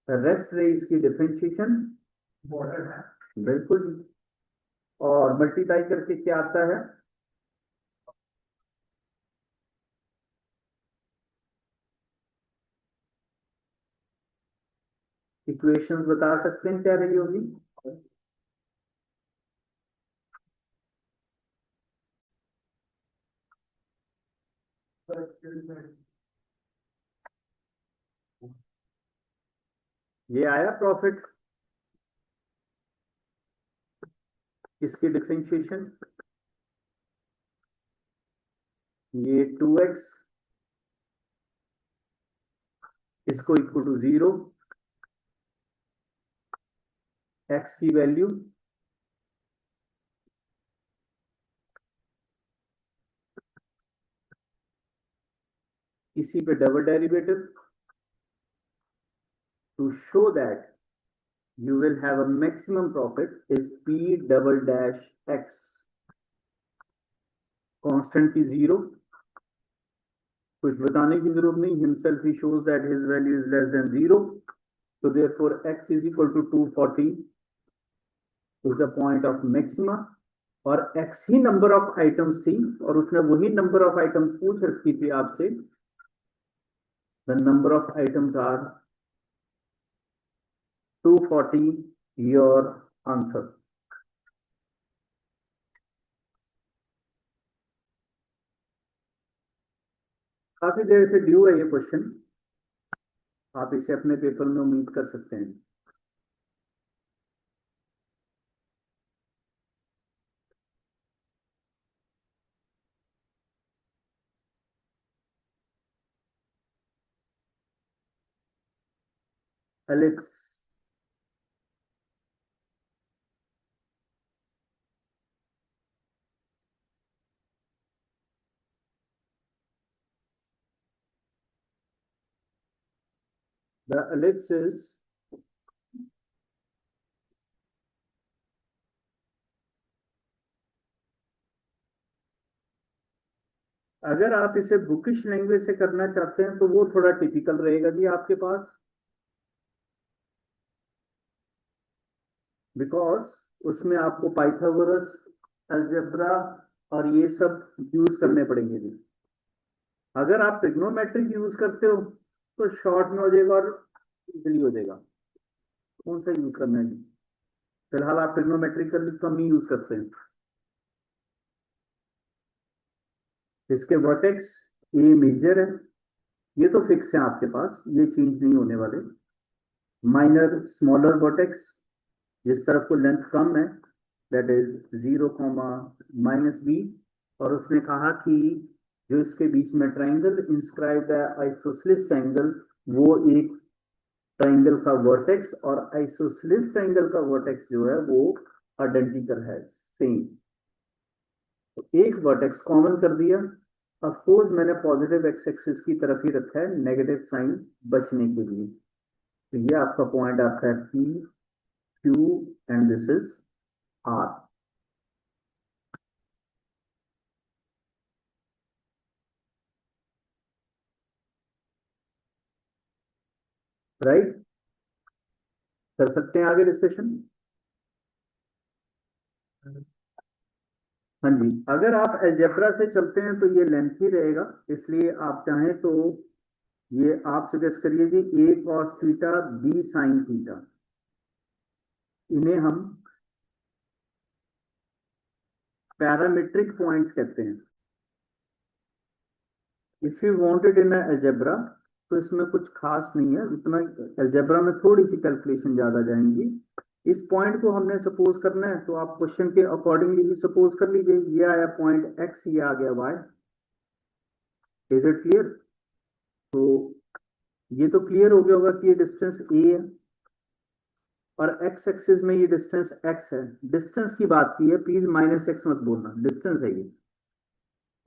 रेस्ट रही इसकी डिफरेंशिएशन बॉर्डर है बिल्कुल, और मल्टीप्लाई करके क्या आता है, इक्वेशंस बता सकते हैं क्या रही होगी? ये आया प्रॉफिट, इसकी डिफरेंशिएशन ये 2x, इसको इक्वल टू 0, x की वैल्यू इसी पे double derivative two show that you will have a maximum profit is p double dash x, constant की 0, कुछ बताने की जरूरत नहीं, himself he shows that his value is less than 0, so therefore x is equal to 240 is the point of maxima, और x he number of items थी, और उसने वही नंबर ऑफ आइटम्स पूछ रखी थी आपसे, the number of items are 240, your answer. काफी देर से ड्यू है ये क्वेश्चन, आप इसे अपने पेपर में उम्मीद कर सकते हैं। एलेक्स, the ellipse is अगर आप इसे बुकिश लैंग्वेज से करना चाहते हैं तो वो थोड़ा टिपिकल रहेगा जी आपके पास, बिकॉज उसमें आपको पाइथागोरस, अलजेब्रा और ये सब यूज करने पड़ेंगे जी। अगर आप ट्रिग्नोमेट्रिक यूज करते हो तो शॉर्ट में हो जाएगा और इजीली हो जाएगा। कौन सा यूज करना है जी? फिलहाल आप ट्रिग्नोमेट्रिक कर कम ही यूज करते हैं। इसके वर्टेक्स ए मेजर है, ये तो फिक्स है आपके पास, ये चेंज नहीं होने वाले। माइनर स्मॉलर वर्टेक्स, जिस तरफ को लेंथ कम है, दैट इज 0, -b। और उसने कहा कि जो इसके बीच में ट्राइंगल इंस्क्राइब्ड है आइसोसेलेस ट्राइंगल, वो एक ट्राइंगल का वर्टेक्स और आइसोसेलेस ट्राइंगल का वर्टेक्स जो है वो आइडेंटिकल है, सेम। तो एक वर्टेक्स कॉमन कर दिया। ऑफ कोर्स मैंने पॉजिटिव एक्स एक्सिस की तरफ ही रखा है, नेगेटिव साइन बचने के लिए। तो ये आपका पॉइंट आता है P Q and this is R. Right, कर सकते हैं आगे डिस्कशन। हाँ जी, अगर आप अलजेब्रा से चलते हैं तो ये लेंथ ही रहेगा, इसलिए आप चाहें तो ये आप सजेस्ट करिए जी, A cos theta B sine theta, इन्हें हम पैरामीट्रिक पॉइंट्स कहते हैं। If you want it in algebra तो इसमें कुछ खास नहीं है इतना, अलजेब्रा में थोड़ी सी कैलकुलेशन ज्यादा जाएंगी। इस पॉइंट को हमने सपोज करना है तो आप क्वेश्चन के अकॉर्डिंगली भी सपोज कर लीजिए, ये आया पॉइंट एक्स, ये आ गया वाई। Is it clear? तो ये तो क्लियर हो गया होगा कि ये डिस्टेंस ए है और एक्स एक्सिस में ये डिस्टेंस एक्स है। डिस्टेंस की बात की है, प्लीज -x मत बोलना, डिस्टेंस है ये।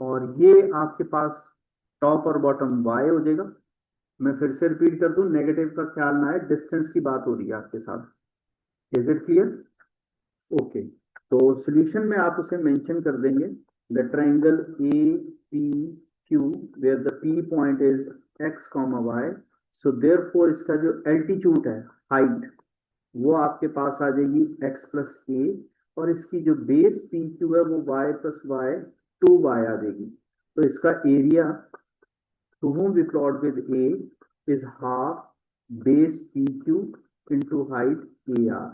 और ये आपके पास टॉप और बॉटम y हो जाएगा। मैं फिर से रिपीट कर दूं, नेगेटिव का ख्याल ना है, डिस्टेंस की बात हो रही है आपके साथ। Is it clear? ओके, तो सॉल्यूशन में आप उसे मेंशन कर देंगे, the triangle A P Q where the P point is x, y। So therefore इसका जो एल्टीट्यूड है, हाइट, वो आपके पास आ जाएगी x+a, और इसकी जो बेस पी क्यू है वो y+y 2y आ जाएगी। तो इसका area to whom we plot with a is half base pq into height ar।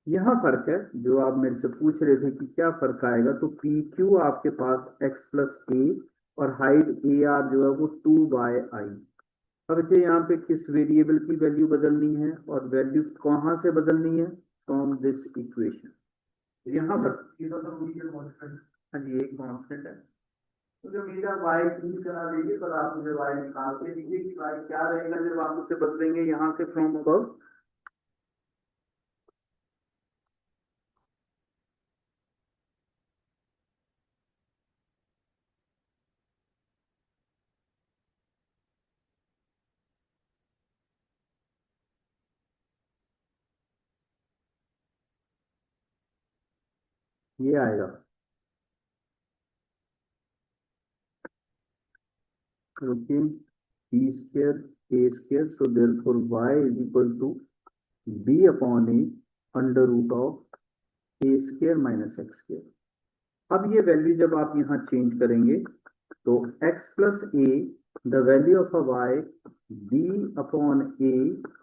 यहाँ फर्क है जो आप मेरे से पूछ रहे थे कि क्या फर्क आएगा, तो पी क्यू आपके पास x+a और हाइट ए आर जो है वो 2y आई। अब मुझे यहाँ पे किस वेरिएबल की वैल्यू बदलनी है और वैल्यू कहाँ से बदलनी है, फ्रॉम दिस इक्वेशन। यहाँ पर हाँ जी, एक कॉन्स्टेंट है, तो जो मेरा वाई की चला देंगे, पर आप मुझे वाई निकाल के दीजिए कि वाई क्या रहेगा जब आप उसे बदलेंगे यहाँ से फ्रॉम अबव। ये आएगा okay, b square a square, so therefore y is equal to b upon a under root of a square minus x square. अब ये वैल्यू जब आप यहाँ चेंज करेंगे तो x+a the value of a y b upon a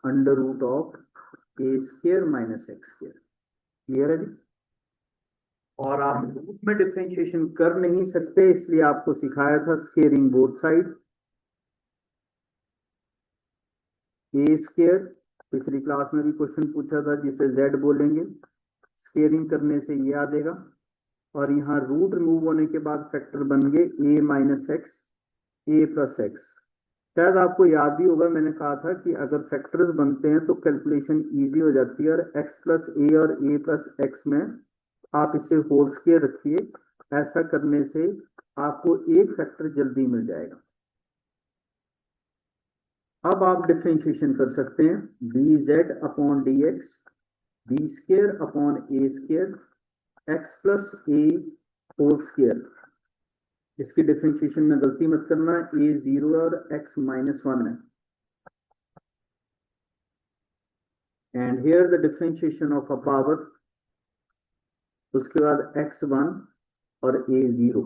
under root of a square minus x square. Clear है जी? और आप रूट में डिफरेंशिएशन कर नहीं सकते, इसलिए आपको सिखाया था स्केयरिंग बोथ साइड। ए स्क्वायर पिछली क्लास में भी क्वेश्चन पूछा था, जिसे z बोलेंगे, स्केयरिंग करने से ये आ जाएगा। और यहाँ रूट रिमूव होने के बाद फैक्टर बन गए a minus x, A plus x. शायद आपको याद भी होगा, मैंने कहा था कि अगर फैक्टर्स बनते हैं तो कैलकुलेशन इजी हो जाती है, और x+a और a+x में आप इसे होल स्क्वायर रखिए, ऐसा करने से आपको एक फैक्टर जल्दी मिल जाएगा। अब आप डिफरेंशिएशन कर सकते हैं, dz upon dx, B square upon A square, x+a whole square. इसकी डिफरेंशिएशन में गलती मत करना, a 0 और x -1 है। And here the differentiation of a power, उसके बाद x1 और a0।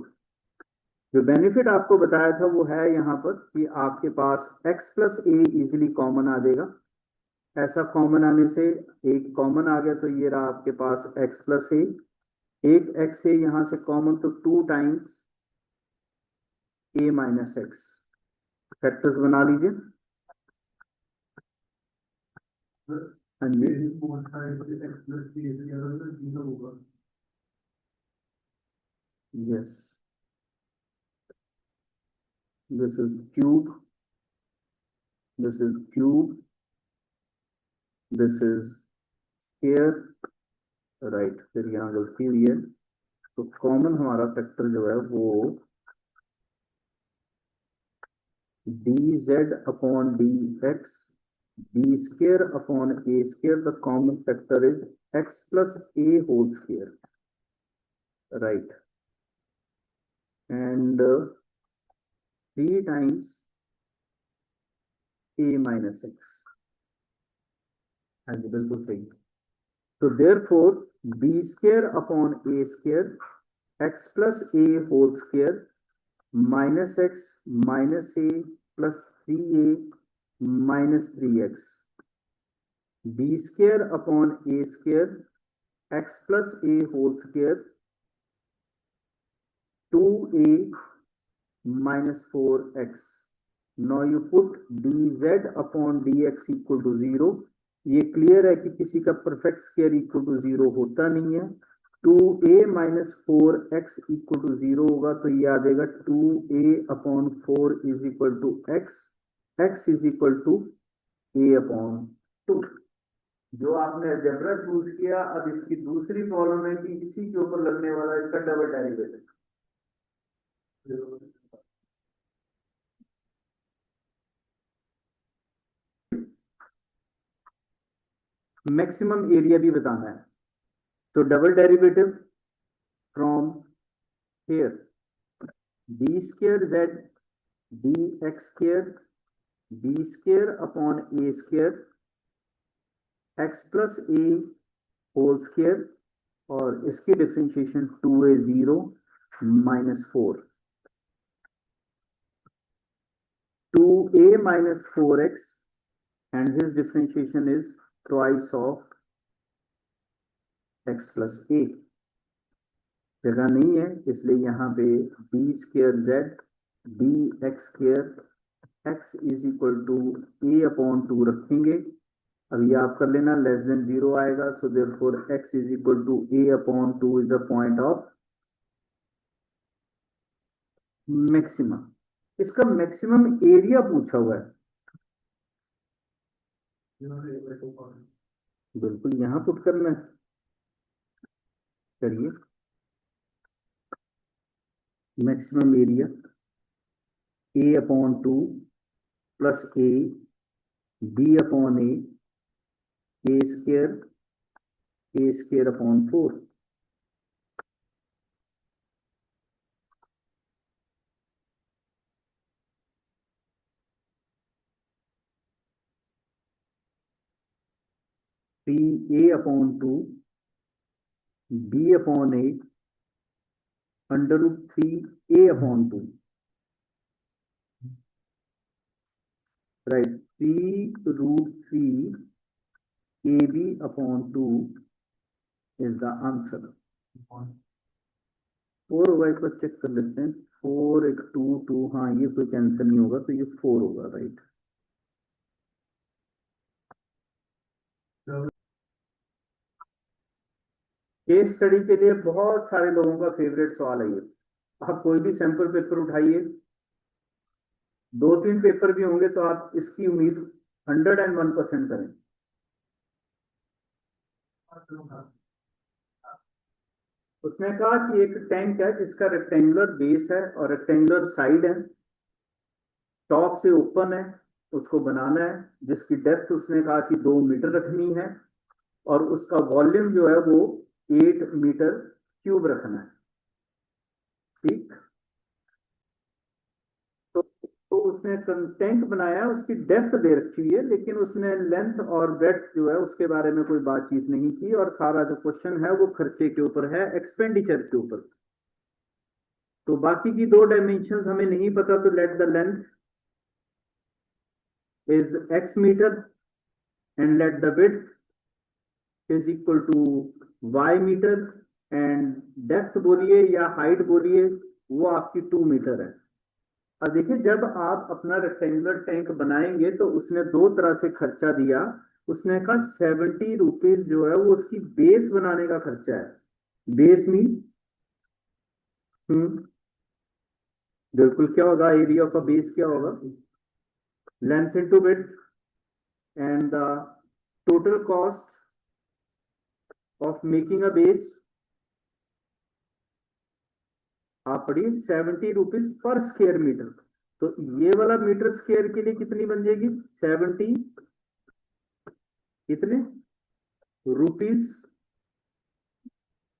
जो बेनिफिट आपको बताया था वो है यहाँ पर कि आपके पास x प्लस ए इजिली कॉमन आ जाएगा। ऐसा कॉमन आने से, एक कॉमन आ गया तो ये रहा आपके पास x प्लस ए, एक x है यहां से कॉमन तो 2 times a minus x. Factors बना लीजिए। हाँ जी, yes, this is cube, this is cube, this is square, right। फिर यहाँ गलती हुई है, तो कॉमन हमारा फैक्टर जो है वो dz upon dx, b square upon a square, the common factor is x plus a whole square, right, and 3 times a minus x। हाँ जी, बिल्कुल सही। तो therefore b square upon a square, x plus a whole square minus x minus a plus 3a minus 3x, b square upon a square, x plus a whole square 2a minus 4x। now you put dz upon dx equal to 0। ये क्लियर है कि किसी का परफेक्ट स्क्वायर इक्वल टू 0 होता नहीं है। 2a minus 4x equal to 0 होगा तो ये आ जाएगा 2a upon 4 is equal to x, x is equal to a upon 2। जो आपने अलजेब्रा चूज किया, अब इसकी दूसरी प्रॉब्लम है कि इसी के ऊपर लगने वाला इसका डबल डेरिवेटिव। मैक्सिमम एरिया भी बताना है, तो double derivative from here b square z dx square b square upon a square x plus a whole square, और इसकी differentiation 2a0 minus 4, 2a minus 4x, and his differentiation is twice of x plus a। जगह नहीं है इसलिए यहाँ पे b square z dx square x is equal to a upon 2 रखेंगे। अब ये आप कर लेना, लेस देन 0 आएगा, so therefore x is equal to a upon 2 is a point of maximum. इसका मैक्सिमम एरिया पूछा हुआ है, बिल्कुल यहां पुट करना है। करिए, maximum area a upon 2 plus a b upon a square upon 4। a upon 2 b upon a under root 3 a upon 2, right. 3 root 3 ab upon 2 is the answer. 4 होगा, एक बार चेक कर लेते हैं। 4 एक 2 2, हाँ ये कोई कैंसिल नहीं होगा तो ये 4 होगा, राइट। केस स्टडी के लिए बहुत सारे लोगों का फेवरेट सवाल है ये। आप कोई भी सैंपल पेपर उठाइए, 2-3 पेपर भी होंगे तो आप इसकी उम्मीद 101% करें। उसने कहा कि एक टैंक है जिसका रेक्टेंगुलर बेस है और रेक्टेंगुलर साइड है, टॉप से ओपन है, उसको बनाना है, जिसकी डेप्थ उसने कहा कि 2 मीटर रखनी है, और उसका वॉल्यूम जो है वो 8 मीटर क्यूब रखना है, ठीक। तो उसने टैंक बनाया, उसकी डेप्थ दे रखी हुई है, लेकिन उसने लेंथ और ब्रेड्थ जो है उसके बारे में कोई बातचीत नहीं की, और सारा जो क्वेश्चन है वो खर्चे के ऊपर है, एक्सपेंडिचर के ऊपर। तो बाकी की दो डायमेंशंस हमें नहीं पता, तो let the length is x metre and let the width is equal to y metre, and depth बोलिए या हाइट बोलिए, वो आपकी 2 मीटर है। अब देखिए, जब आप अपना रेक्टेंगुलर टैंक बनाएंगे तो उसने दो तरह से खर्चा दिया। उसने कहा 70 रुपीज जो है वो उसकी बेस बनाने का खर्चा है। बेस मीन बिल्कुल क्या होगा, एरिया ऑफ अ बेस क्या होगा, length into width, and the total cost of making a base आप पढ़िए 70 रुपीज पर स्क्वायर मीटर। तो ये वाला मीटर स्क्वायर के लिए कितनी बन जाएगी, 70 कितने रुपीज,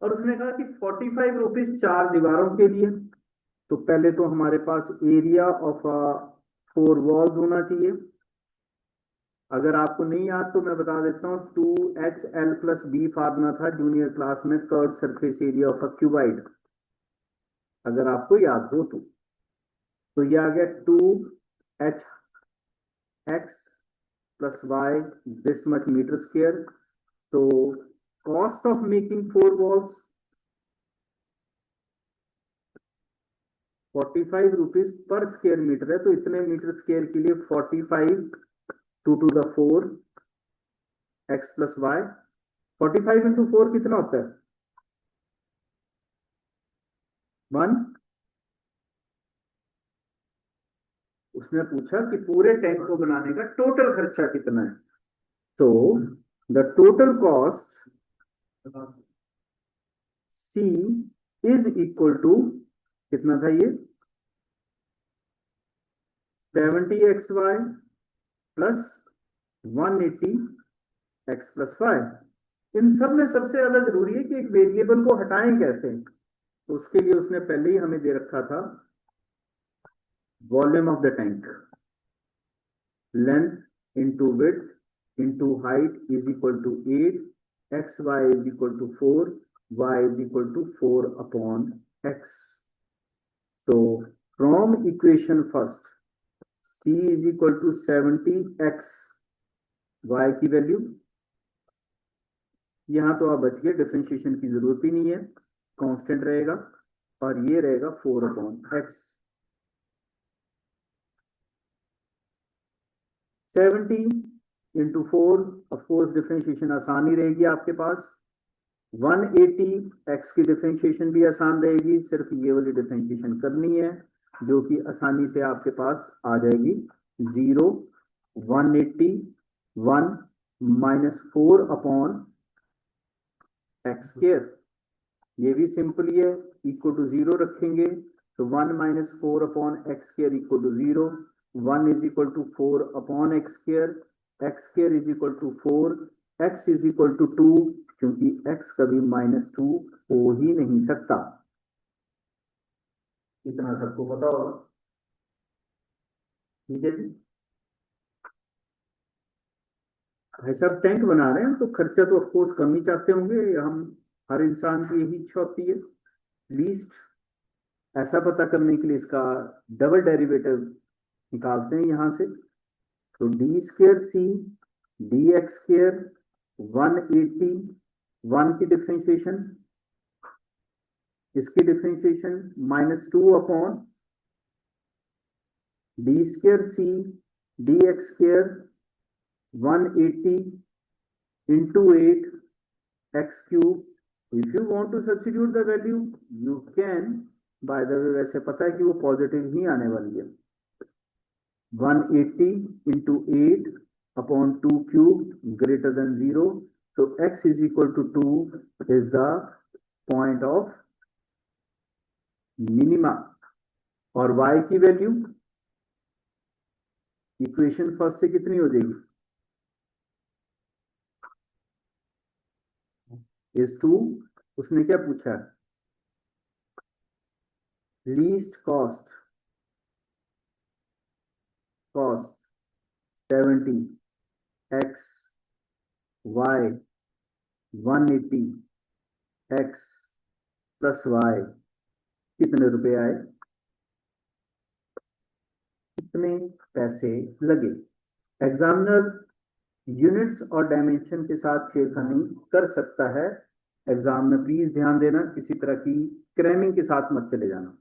और उसने कहा कि 45 रुपीज 4 दीवारों के लिए। तो पहले तो हमारे पास एरिया ऑफ 4 वॉल्स होना चाहिए। अगर आपको नहीं याद तो मैं बता देता हूँ, 2HL+B फार्मूला था जूनियर क्लास में, curve surface area of a cuboid, अगर आपको याद हो तो ये आ गया 2HX+Y this much metre square. तो cost of making 4 walls 45 rupees पर स्क्वायर मीटर है, तो इतने मीटर स्क्वायर के लिए 45 2 to the 4 x+y, 45 into 4 कितना होता है, 1। उसने पूछा कि पूरे टैंक को बनाने का टोटल खर्चा कितना है। तो the total cost C is equal to कितना था ये, 70xy प्लस 180x+y। इन सब में सबसे ज्यादा जरूरी है कि एक वेरिएबल को हटाएं कैसे। तो उसके लिए उसने पहले ही हमें दे रखा था volume of the tank, length into width into height is equal to 8, xy is equal to 4, y is equal to 4 upon x। तो from equation first c is equal to 70x, y की वैल्यू, यहां तो आप बच गए, डिफरेंशिएशन की जरूरत ही नहीं है, कांस्टेंट रहेगा, और ये रहेगा 4 upon x। 70 into 4, of course differentiation आसान ही रहेगी आपके पास। 180 x की डिफरेंशिएशन भी आसान रहेगी, सिर्फ ये वाली डिफरेंशिएशन करनी है, जो कि आसानी से आपके पास आ जाएगी। 0 180 1 माइनस 4 अपॉन एक्स स्क्वायर, ये भी सिंपल ही है, इक्वल टू 0 रखेंगे तो 1 minus 4 upon x square equal to 0, 1 is equal to 4 upon x square is equal to 4, x is equal to 2, क्योंकि एक्स कभी -2 हो ही नहीं सकता, इतना सबको पता होगा। ठीक है जी, भाई साहब टैंक बना रहे हैं तो खर्चा तो ऑफकोर्स कम ही चाहते होंगे, हम हर इंसान की यही इच्छा होती है। लीस्ट ऐसा पता करने के लिए इसका डबल डेरिवेटिव निकालते हैं यहां से। तो d square c d x square 180, 1 की डिफ्रेंशिएशन, इसकी differentiation -2 upon d square c d x square 180 into 8 x cube. If you want to substitute the value you can, by the way वैसे पता है कि वो पॉजिटिव ही आने वाली है। 180 into 8 upon 2 cube greater than 0. So x is equal to 2 is the point of minima, और y की वैल्यू इक्वेशन फर्स्ट से कितनी हो जाएगी, इज 2। उसने क्या पूछा, least cost cost 70, x y 180, x plus y कितने रुपए आए, कितने पैसे लगे। एग्जामिनर यूनिट्स और डायमेंशन के साथ छेड़खानी कर सकता है। एग्जाम में प्लीज ध्यान देना, किसी तरह की क्रैमिंग के साथ मत चले जाना।